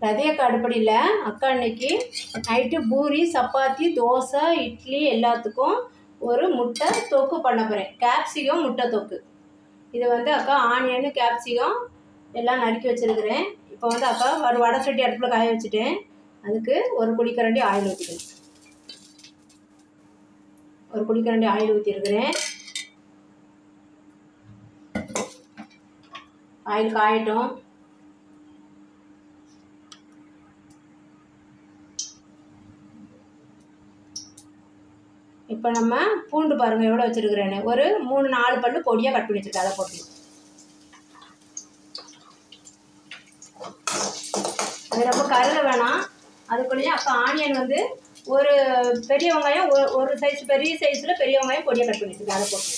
ரதியக்கா அடுப்படியில் அக்கா அன்னைக்கு நைட்டு பூரி சப்பாத்தி தோசை இட்லி எல்லாத்துக்கும் ஒரு முட்டை தொக்கு பண்ண போகிறேன். கேப்சிகம் முட்டை தொக்கு. இது வந்து அக்கா ஆனியன் கேப்சிகம் எல்லாம் நறுக்கி வச்சுருக்கிறேன். இப்போ வந்து அக்கா ஒரு வடை சட்டி அடுப்பில் காய வச்சுட்டேன். அதுக்கு ஒரு குழிக்கரண்டி ஆயில் ஊற்றிக்கிறேன். ஒரு குழிக்கரண்டி ஆயில் ஊற்றிருக்கிறேன். ஆயில் காயட்டும். இப்போ நம்ம பூண்டு பாருங்கள் எவ்வளோ வச்சுருக்கிறேன்னு. ஒரு 3-4 பல்லு பொடியாக கட் பண்ணி வச்சுருக்கேன். அதை போட்டு அது ரொம்ப கருக வேணாம். அதுக்குள்ளேயே அப்போ ஆனியன் வந்து ஒரு பெரிய வெங்காயம் ஒரு சைஸ் பெரிய சைஸில் பெரிய வெங்காயம் பொடியாக கட் பண்ணி வச்சுருக்கேன். அதை போட்டு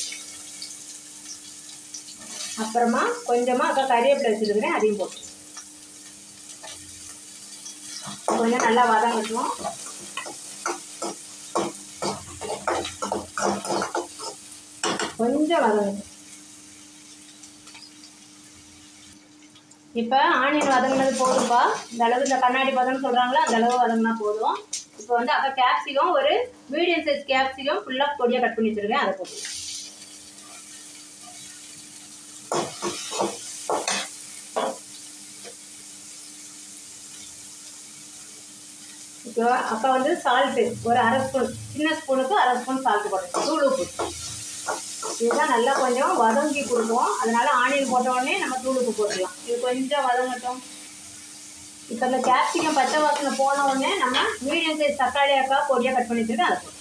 அப்புறமா கொஞ்சமாக அக்கா கறிவேப்பிலை வச்சுருக்கிறேன். அதையும் போட்டு கொஞ்சம் நல்லா வதங்கட்டும். கொஞ்சம் வதங்கட்டும். இப்போ ஆனியன் வதங்கினது போதும்பா. இந்த அளவு இந்த கண்ணாடி பதம்னு சொல்கிறாங்களா அந்த அளவு வதங்கினா போதும். இப்போ வந்து அக்கா கேப்சிகம் ஒரு மீடியம் சைஸ் கேப்சிகம் ஃபுல்லாக பொடியாக கட் பண்ணி வச்சுருக்கேன். அதை போட்டு இப்போ அக்கா வந்து சால்ட்டு ஒரு 1/2 ஸ்பூன், சின்ன ஸ்பூனுக்கு 1/2 ஸ்பூன் சால்ட்டு போடுறேன். தூள் உப்பு. இதுதான் நல்லா கொஞ்சம் வதங்கி கொடுக்கும். அதனால ஆனியன் போட்ட உடனே நம்ம தூள் உப்பு போட்டுடலாம். இது கொஞ்சம் வதங்கட்டும். இப்போ இந்த கேப்சிகம் பச்சை வாசனை போன உடனே நம்ம மீடியம் சைஸ் தக்காளி அக்கா பொடியாக கட் பண்ணி வச்சுருக்கேன். அதை போட்டு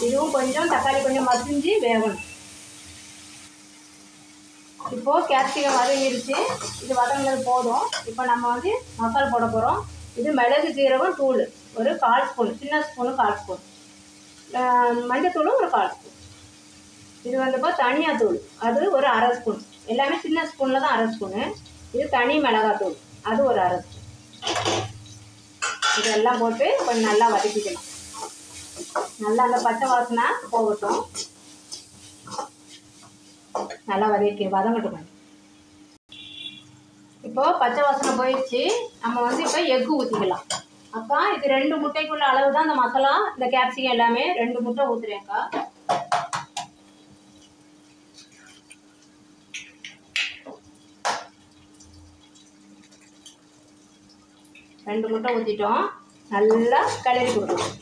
இதுவும் கொஞ்சம் தக்காளி கொஞ்சம் மசிஞ்சு வேகணும். இப்போது கேப்சிகம் வதங்கிடுச்சு. இது வதங்கினது போதும். இப்போ நம்ம வந்து மசாலா போட போகிறோம். இது மிளகு ஜீரகம் தூள் ஒரு 1/4 ஸ்பூன், சின்ன ஸ்பூனு 1/4 ஸ்பூன், மஞ்சத்தூளும் ஒரு 1/4 ஸ்பூன். இது வந்துப்போ தனியாத்தூள் அது ஒரு 1/2 ஸ்பூன். எல்லாமே சின்ன ஸ்பூனில் தான் 1/2 ஸ்பூனு. இது தனி மிளகாத்தூள் அது ஒரு 1/2 ஸ்பூன். இதெல்லாம் போட்டு கொஞ்சம் நல்லா வதக்கிக்கலாம். நல்லா அந்த பச்சை வாசனை போகட்டும். நல்லா வதங்கட்டும். இப்போது பச்சை வாசனை போயிடுச்சு. நம்ம வந்து இப்போ எக்கு ஊற்றிக்கலாம். அக்கா இது 2 முட்டைக்குள்ள அளவு தான் இந்த மசாலா இந்த கேப்சிகம் எல்லாமே. 2 முட்டை ஊற்றுறேன்க்கா. ரெண்டு முட்டை ஊற்றிட்டோம். நல்லா கிளறி கொடுக்கணும்.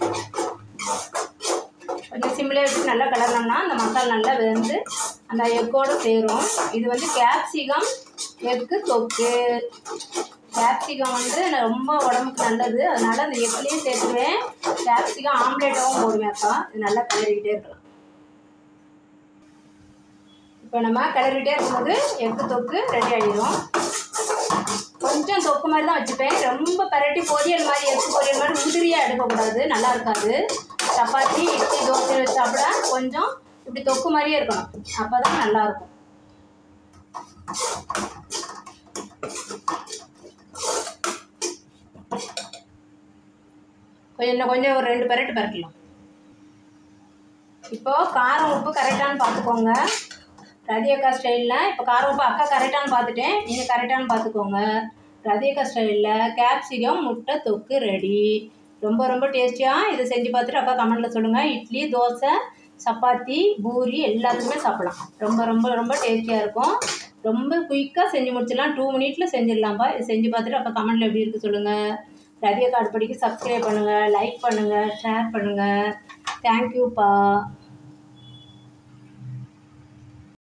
கொஞ்சம் சிம்மிலே வச்சு நல்லா கிளறினோம்னா அந்த மசாலா நல்லா வெந்து அந்த எக்கோடு சேரும். இது வந்து கேப்சிகம் எக்கு தொக்கு. கேப்சிகம் வந்து ரொம்ப உடம்புக்கு நல்லது. அதனால் அந்த எக்குலேயும் சேர்த்துவேன். கேப்சிகம் ஆம்லேட்டாகவும் போடுவேன் அக்கா. இது நல்லா கிளறிக்கிட்டே இருக்கலாம். இப்போ நம்ம கிளறிக்கிட்டே இருக்கும்போது எக்கு தொக்கு ரெடி ஆகிடும். கொஞ்சம் தொக்கு மாதிரி தான் வச்சுப்பேன். ரொம்ப பரட்டி பொரியல் மாதிரி எக்கு பொரியல் மாதிரி உதிரியாக எடுக்கக்கூடாது, நல்லா இருக்காது. சப்பாத்தி இட்லி தோசை வச்சு சாப்பிட கொஞ்சம் இப்படி தொக்கு மாதிரியே இருக்கணும். அப்போ தான் நல்லாயிருக்கும். கொஞ்சம் ஒரு 2 பரட்டு பரட்டலாம். இப்போது காரம் உப்பு கரெக்டானு பார்த்துக்கோங்க. ரதியக்கா ஸ்டைலில் இப்போ காரம் உப்பு அக்கா கரெக்டானு பார்த்துட்டேன். நீங்கள் கரெக்டானு பார்த்துக்கோங்க. ரதியக்கா ஸ்டைலில் கேப்சிகம் முட்டை தொக்கு ரெடி. ரொம்ப ரொம்ப டேஸ்டியாக இதை செஞ்சு பார்த்துட்டு அக்கா கமெண்ட்டில் சொல்லுங்கள். இட்லி தோசை சப்பாத்தி பூரி எல்லாத்துக்குமே சாப்பிடலாம். ரொம்ப ரொம்ப ரொம்ப டேஸ்டியாக இருக்கும். ரொம்ப குயிக்காக செஞ்சு முடிச்சிடலாம். 2 மினிட்ஸில் செஞ்சிடலாம்ப்பா. இது செஞ்சு பார்த்துட்டு அக்கா கமெண்ட்டில் எப்படி இருக்குது சொல்லுங்கள். ரதியக்கா அடுப்படிக்கு சப்ஸ்கிரைப் பண்ணுங்கள், லைக் பண்ணுங்கள், ஷேர் பண்ணுங்கள். தேங்க்யூப்பா.